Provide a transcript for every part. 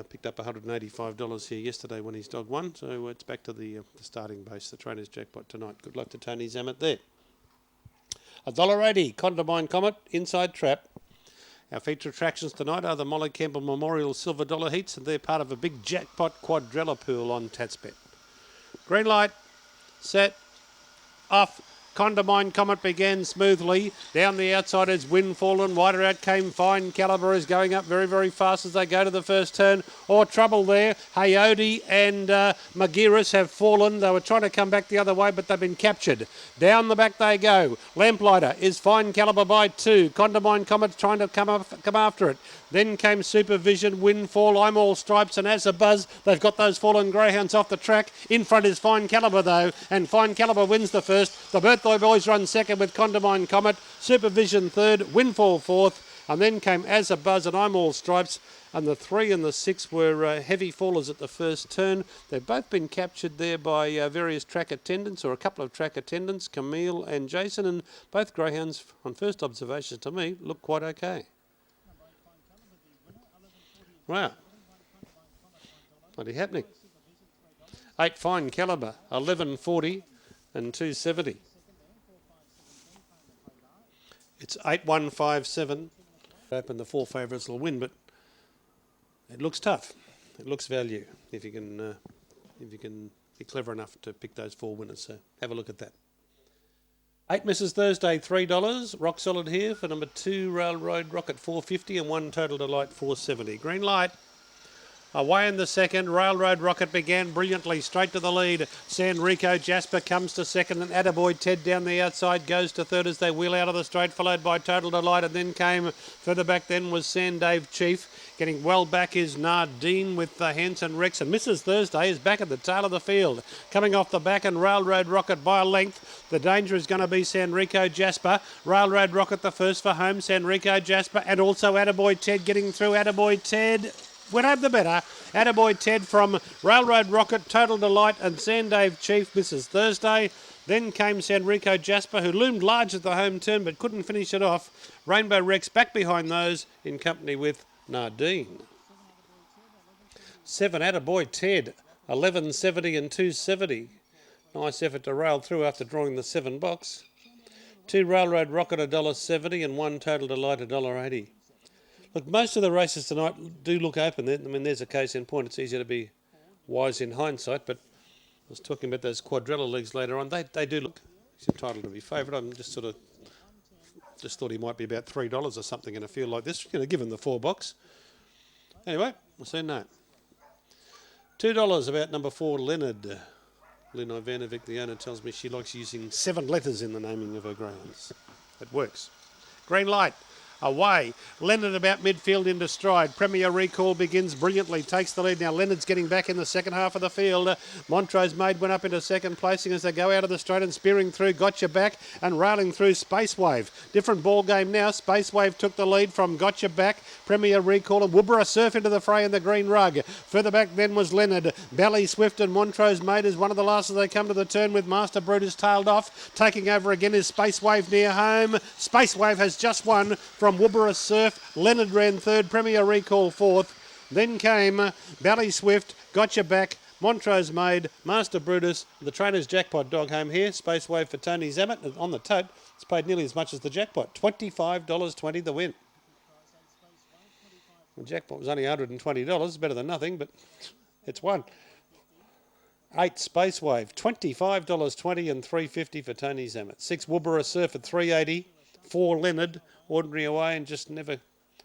picked up $185 here yesterday when his dog won, so it's back to the starting base, the trainer's jackpot tonight. Good luck to Tony Zammit there. $1.80, Condamine Comet, Inside Trap. Our feature attractions tonight are the Molly Campbell Memorial Silver Dollar Heats, and they're part of a big jackpot quadrella pool on Tatsbet. Green light, set, off. Condamine Comet began smoothly. Down the outside is Windfall, and wider out came Fine Calibre, is going up very, very fast as they go to the first turn. Trouble there. Hayodi and Magiris have fallen. They were trying to come back the other way, but they've been captured. Down the back they go. Lamplighter is Fine Calibre by 2. Condamine Comet trying to come after it. Then came Supervision, Windfall, I'm All Stripes, and As a Buzz. They've got those fallen greyhounds off the track. In front is Fine Calibre, though, and Fine Calibre wins the first. The Birthday Boys run second with Condamine Comet, Supervision third, Windfall fourth, and then came As a Buzz and I'm All Stripes, and the 3 and the 6 were heavy fallers at the first turn. They've both been captured there by various track attendants, or a couple of track attendants, Camille and Jason, and both greyhounds, on first observation to me, look quite okay. Wow. Bloody happening. 8 Fine Calibre, 11.40 and 2.70. It's 8-1-5-7. Open, the 4 favourites will win, but it looks tough. It looks value if you can be clever enough to pick those 4 winners. So have a look at that. 8 Mrs. Thursday, $3. Rock solid here for number 2, Railroad Rocket, $4.50, and 1 Total Delight, $4.70. Green light. Away in the second, Railroad Rocket began brilliantly, straight to the lead. Sanrico Jasper comes to second, and Attaboy Ted down the outside goes to third as they wheel out of the straight, followed by Total Delight, and then came further back then was Sandave Chief. Getting well back is Nardine with Hanson Rex, and Mrs. Thursday is back at the tail of the field. Coming off the back, and Railroad Rocket by a length. The danger is going to be Sanrico Jasper. Railroad Rocket the first for home, Sanrico Jasper, and also Attaboy Ted getting through. Attaboy Ted went over the better. Attaboy Ted from Railroad Rocket, Total Delight, and Sandave Chief, Mrs. Thursday. Then came Sanrico Jasper, who loomed large at the home turn but couldn't finish it off. Rainbow Rex back behind those in company with Nardine. 7 Attaboy Ted, 11.70 and 2.70. Nice effort to rail through after drawing the 7 box. 2 Railroad Rocket, $1.70, and 1 Total Delight, $1.80. Look, most of the races tonight do look open. I mean, there's a case in point. It's easier to be wise in hindsight, but I was talking about those quadrella leagues later on. They do look, he's entitled to be favourite. I'm just thought he might be about $3 or something in a field like this, given the 4 box. Anyway, we'll see no. $2 about number 4, Leonard. Lynn Ivanovic, the owner, tells me she likes using 7 letters in the naming of her greyhounds. It works. Green light. Away. Leonard about midfield into stride. Premier Recall begins brilliantly. Takes the lead. Now Leonard's getting back in the second half of the field. Montrose Maid went up into second placing as they go out of the straight and spearing through. Gotcha Back and railing through Space Wave. Different ball game now. Space Wave took the lead from Gotcha Back. Premier Recall and Woobera Surf into the fray in the green rug. Further back then was Leonard. Bally Swift and Montrose Maid is one of the last as they come to the turn with Master Brutus tailed off. Taking over again is Space Wave near home. Space Wave has just won from Woobera Surf. Leonard ran third, Premier Recall fourth. Then came Bally Swift, Gotcha Back, Montrose Maid, Master Brutus, the trainer's jackpot dog home here. Space Wave for Tony Zammit. On the tote, it's paid nearly as much as the jackpot. $25.20 the win. The jackpot was only $120, better than nothing, but it's won. 8 Space Wave, $25.20 and $3.50 for Tony Zammit. 6 Woobera Surf at $3.80. 4 Leonard, ordinary away, and just never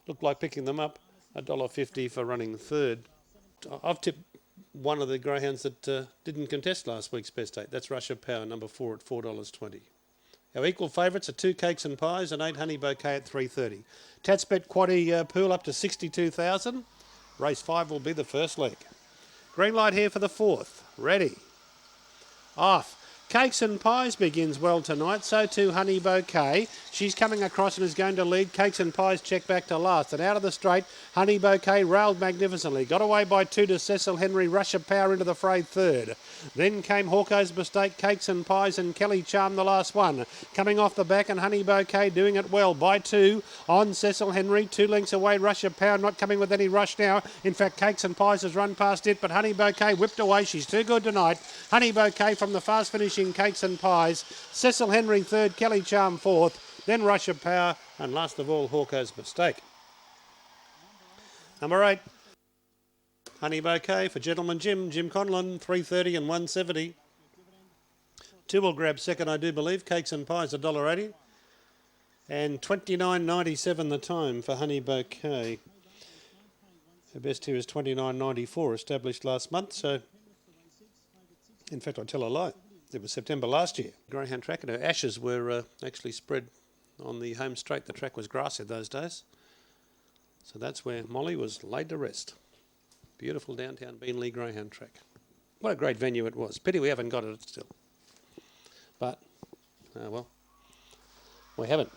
looked like picking them up. $1.50 for running third. I've tipped one of the greyhounds that didn't contest last week's best 8. That's Rush of Power, number 4 at $4.20. Our equal favourites are 2 Cakes and Pies and 8 Honey Bouquet at $3.30. Tatsbet Quaddy pool up to 62,000. Race 5 will be the first leg. Green light here for the 4th. Ready. Off. Cakes and Pies begins well tonight, so too Honey Bouquet. She's coming across and is going to lead. Cakes and Pies check back to last. And out of the straight, Honey Bouquet railed magnificently. Got away by 2 to Cecil Henry. Rush of Power into the fray third. Then came Hawko's Mistake, Cakes and Pies and Kelly Charm the last one. Coming off the back and Honey Bouquet doing it well by 2 on Cecil Henry. 2 lengths away, Rush of Power not coming with any rush now. In fact, Cakes and Pies has run past it, but Honey Bouquet whipped away. She's too good tonight. Honey Bouquet from the fast finishing Cakes and Pies. Cecil Henry third, Kelly Charm fourth, then Rush of Power, and last of all, Hawko's Mistake. Number 8, Honey Bouquet for Gentleman Jim Conlon, 330 and 170. 2 will grab second, I do believe. Cakes and Pies, $1.80. And 29.97 the time for Honey Bouquet. Her best here is 29.94, established last month, so in fact, I tell a lie. It was September last year. Greyhound track, and her ashes were actually spread on the home straight. The track was grassy those days. So that's where Molly was laid to rest. Beautiful downtown Beenleigh Greyhound track. What a great venue it was. Pity we haven't got it still. But, well, we haven't.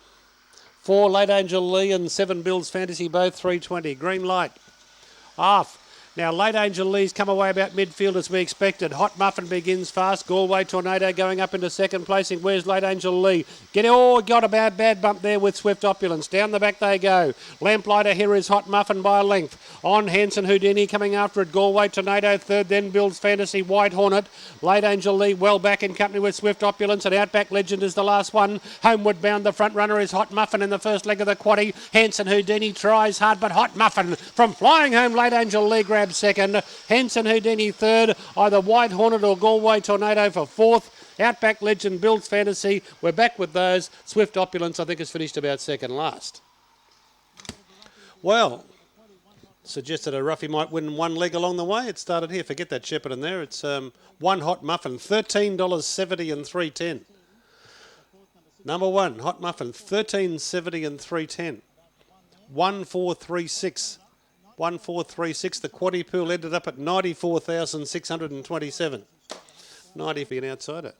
4, Late Angel Lee and 7, Bill's Fantasy, both 320. Green light. Off. Now, Late Angel Lee's come away about midfield as we expected. Hot Muffin begins fast. Galway Tornado going up into second placing. Where's Late Angel Lee? Got a bad bump there with Swift Opulence. Down the back they go. Lamplighter here is Hot Muffin by a length. On Hanson Houdini coming after it. Galway Tornado third, then Bill's Fantasy, White Hornet. Late Angel Lee well back in company with Swift Opulence, and Outback Legend is the last one. Homeward bound, the front runner is Hot Muffin in the first leg of the quaddie. Hanson Houdini tries hard, but Hot Muffin from flying home. Late Angel Lee grabs second. Hanson Houdini third. Either White Hornet or Galway Tornado for fourth. Outback Legend, Bill's Fantasy. We're back with those. Swift Opulence, I think, has finished about second last. Well, suggested a roughie might win one leg along the way. It started here. Forget that Shepparton there. It's one Hot Muffin, $13.70 and $3.10. Number 1, Hot Muffin, $13.70 and $3.10. 1436. 1436. The quaddie pool ended up at 94,627. 90 for an outsider.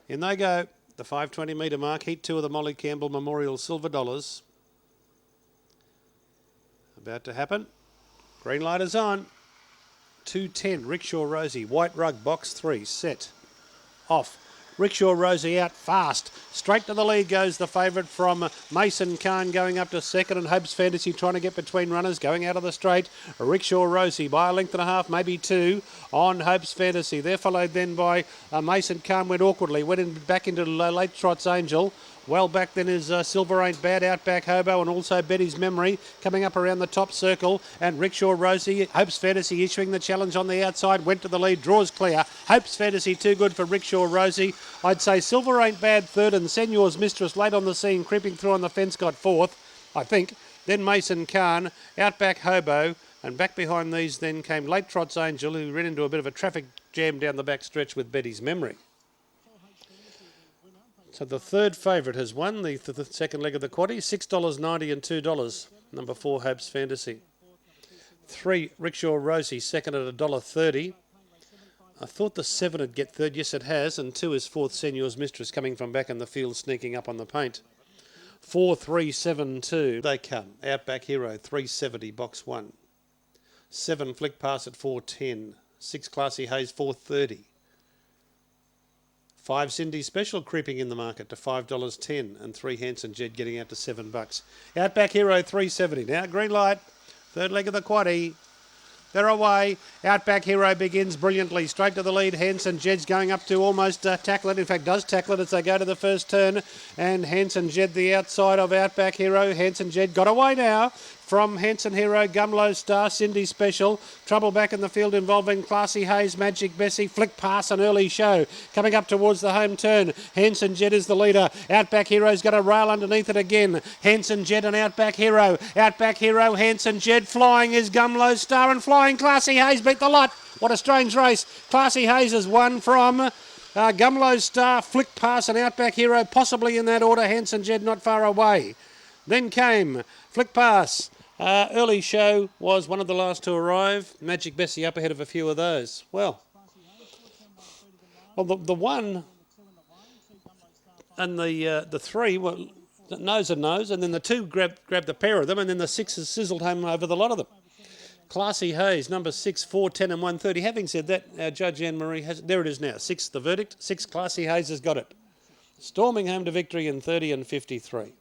In they go. The 520 metre mark. Heat 2 of the Molly Campbell Memorial Silver Dollars. About to happen. Green light is on. 210. Rickshaw Rosie. White Rug. Box 3. Set. Off. Rickshaw Rosie out fast. Straight to the lead goes the favourite from Mason Khan going up to second, and Hope's Fantasy trying to get between runners going out of the straight. Rickshaw Rosie by a length and a half, maybe 2 on Hope's Fantasy. They're followed then by Mason Khan, went awkwardly, back into Late Trot's Angel. Well back then is Silver Ain't Bad, Outback Hobo, and also Betty's Memory coming up around the top circle. And Rickshaw Rosie, Hope's Fantasy issuing the challenge on the outside, went to the lead, draws clear. Hope's Fantasy too good for Rickshaw Rosie. I'd say Silver Ain't Bad third, and Senor's Mistress late on the scene, creeping through on the fence, got fourth, I think. Then Mason Khan, Outback Hobo, and back behind these then came Late Trot's Angel, who ran into a bit of a traffic jam down the back stretch with Betty's Memory. So the third favourite has won the second leg of the quaddie, $6.90 and $2. Number 4, Hope's Fantasy. 3, Rickshaw Rosie, second at $1.30. I thought the 7 would get third. Yes, it has. And 2 is fourth, Senor's Mistress, coming from back in the field, sneaking up on the paint. 4, 3, 7, 2. They come. Outback Hero, 370, box 1. 7, Flick Pass at 410. 6, Classy Hayes, 430. 5, Cindy Special creeping in the market to $5.10, and 3, Hanson Jed getting out to $7. Outback Hero, 370. Now, green light. Third leg of the quaddie. They're away. Outback Hero begins brilliantly. Straight to the lead. Hanson Jed's going up to almost tackle it. In fact, does tackle it as they go to the first turn. And Hanson Jed, the outside of Outback Hero. Hanson Jed got away now from Hanson Hero, Gumlow Star, Cindy Special. Trouble back in the field involving Classy Hayes, Magic Bessie, Flick Pass, an early show. Coming up towards the home turn. Hanson Jed is the leader. Outback Hero's got a rail underneath it again. Hanson Jed and Outback Hero. Outback Hero, Hanson Jed. Flying is Gumlow Star, and flying Classy Hayes beat the lot. What a strange race. Classy Hayes has won from Gumlow Star, Flick Pass, and Outback Hero, possibly in that order. Hanson Jed not far away. Then came Flick Pass. Early show was one of the last to arrive. Magic Bessie up ahead of a few of those. Well, Well, the one and the three were nose and nose, and then the two grabbed the pair of them, and then the sixes sizzled home over the lot of them. Classy Hayes, number 6, 4, 10 and 130. Having said that, our Judge Anne-Marie has... There it is now, 6, the verdict. 6, Classy Hayes has got it. Storming home to victory in 30 and 53.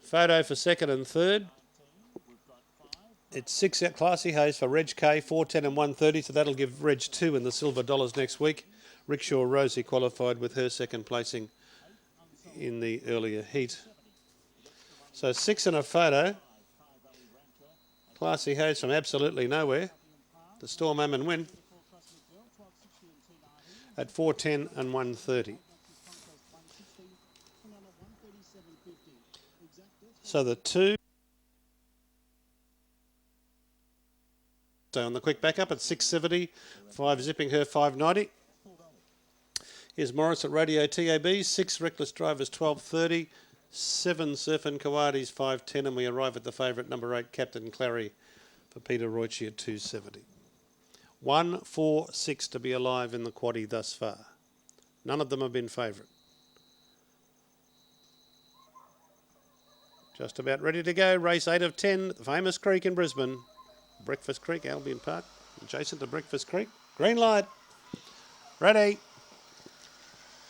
Photo for second and third. It's 6 at Classy Hayes for Reg K, 4, 10 and 130, so that'll give Reg 2 in the silver dollars next week. Rickshaw Rosie qualified with her second placing in the earlier heat. So 6 and a photo. Classy Hayes from absolutely nowhere. The Storm Home and win at 4, 10 and 130. So the two. So on the quick backup at 670, 5 zipping her 590. Here's Morris at Radio TAB, 6 Reckless Drivers 1230, 7 Surf and Kawadi's 510, and we arrive at the favourite number 8 Captain Clary for Peter Roichi at 270. 1, 4, 6 to be alive in the quaddie thus far. None of them have been favourite. Just about ready to go. Race 8 of 10 at the famous creek in Brisbane. Breakfast Creek, Albion Park, adjacent to Breakfast Creek. Green light. Ready.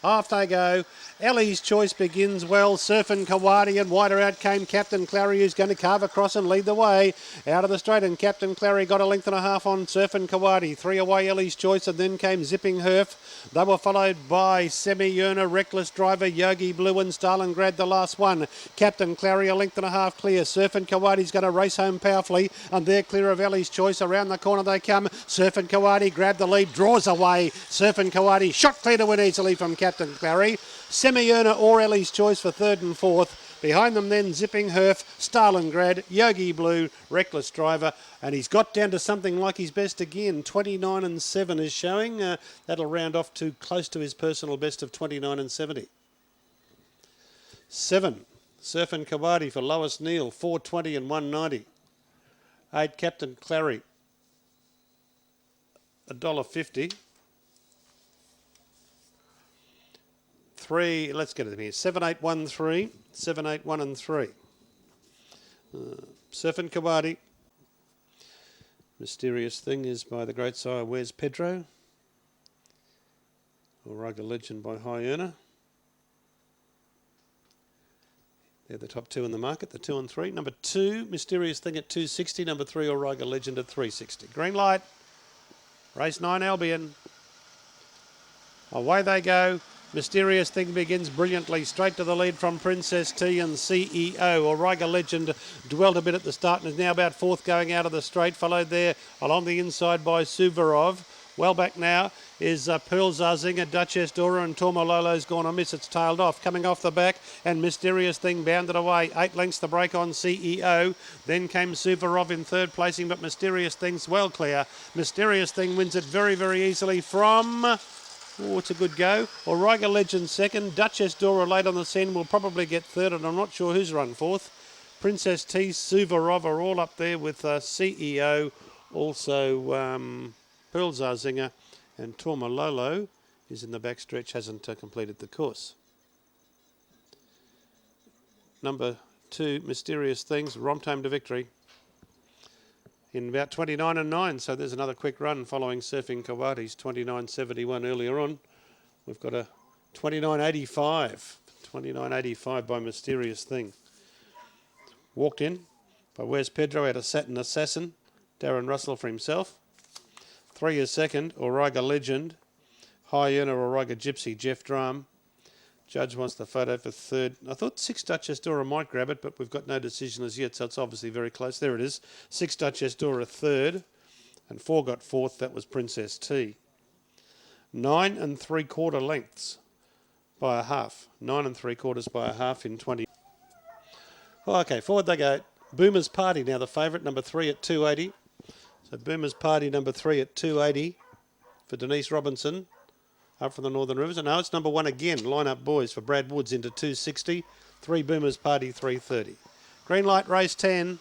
Off they go. Ellie's Choice begins well. Surfin' Kawadi and wider out came Captain Clary, who's going to carve across and lead the way. Out of the straight, and Captain Clary got a length and a half on Surfin' Kawadi. 3 away Ellie's Choice, and then came Zipping Herf. They were followed by Semi-Yerna, Reckless Driver, Yogi Blue and Stalingrad, the last one. Captain Clary a length and a half clear. Surfin' Kawadi's going to race home powerfully, and they're clear of Ellie's Choice. Around the corner they come. Surfin' Kawadi grabbed the lead, draws away. Surfin' Kawadi shot clear to win easily from Captain Clary. Semi-Yerna or Ellie's Choice for third and fourth. Behind them then Zipping Herf, Stalingrad, Yogi Blue, Reckless Driver, and he's got down to something like his best again. 29 and 7 is showing. That'll round off to close to his personal best of 29 and 70. 7, Surfin' Kawadi for Lois Neal, 420 and 190. 8, Captain Clary, $1.50. 3, let's get it here. 7, 8, 1, 3. 7, 8, 1 and 3. Surfin' Kawadi. Mysterious Thing is by the great sire Where's Pedro? Oraga Legend by High Earner. They're the top two in the market, the 2 and 3. Number 2, Mysterious Thing at 260. Number 3, Oraga Legend at 360. Green light. Race 9, Albion. Away they go. Mysterious Thing begins brilliantly. Straight to the lead from Princess T and CEO. Oraga Legend dwelt a bit at the start and is now about fourth going out of the straight. Followed there along the inside by Suvorov. Well back now is Pearl Zarzinga, Duchess Dora, and Tormalolo's gone a miss. It's tailed off. Coming off the back, and Mysterious Thing bounded away. 8 lengths the break on CEO. Then came Suvorov in third placing, but Mysterious Thing's well clear. Mysterious Thing wins it very, very easily from... Oh, it's a good go. Oraga Legend second. Duchess Dora late on the scene will probably get third, and I'm not sure who's run fourth. Princess T, Suvorov are all up there with CEO. Also Pearl Zarzinga, and Tormalolo is in the backstretch, hasn't completed the course. Number 2, Mysterious Things, romped home to victory in about 29 and 9. So there's another quick run following Surfing Kawadi's 29.71 earlier on. We've got a 29.85. 29.85 by Mysterious Thing. Walked in by Where's Pedro out of Satin Assassin. Darren Russell for himself. 3 is second, Oraga Legend. High Earner, Oraga Gypsy, Jeff Drum. Judge wants the photo for third. I thought 6 Duchess Dora might grab it, but we've got no decision as yet, so it's obviously very close. There it is. 6 Duchess Dora third, and 4 got fourth. That was Princess T. 9 3/4 lengths by a half. 9 3/4 by a half in 20. Oh, okay, forward they go. Boomer's Party now the favourite, number 3 at 280. So Boomer's Party number 3 at 280 for Denise Robinson. Up from the Northern Rivers. And now it's number 1 again. Line up boys for Brad Woods into 260. 3 Boomers Party 330. Green light race 10.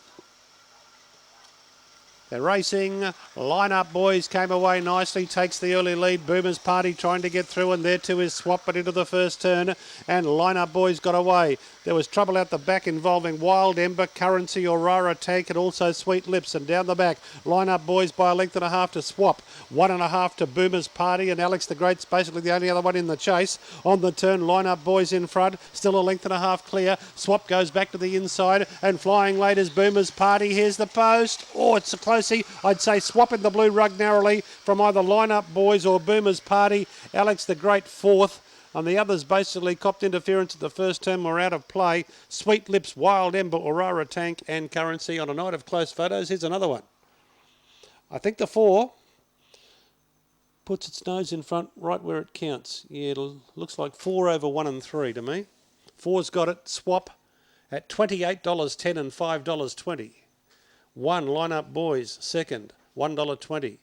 They're racing. Line Up Boys came away nicely, takes the early lead. Boomer's Party trying to get through, and there too is Swap, but into the first turn, and Line Up Boys got away. There was trouble out the back involving Wild Ember, Currency, Aurora Tank, and also Sweet Lips. And down the back, Line Up Boys by a length and a half to Swap, 1.5 to Boomer's Party, and Alex the Great's basically the only other one in the chase. On the turn, Line Up Boys in front, still a length and a half clear. Swap goes back to the inside, and flying late is Boomer's Party. Here's the post. Oh, it's a closey. I'd say Swap in the blue rug narrowly from either Line Up Boys or Boomer's Party. Alex the Great fourth. And the others basically copped interference at the first turn, were out of play. Sweet Lips, Wild Ember, Aurora Tank, and Currency on a night of close photos. Here's another one. I think the 4 puts its nose in front right where it counts. Yeah, it looks like 4 over 1 and 3 to me. 4's got it. Swap at $28.10 and $5.20. 1, Line Up Boys, second, $1.20.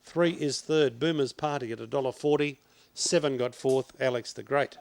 3 is third, Boomer's Party at $1.40. 7 got fourth, Alex the Great.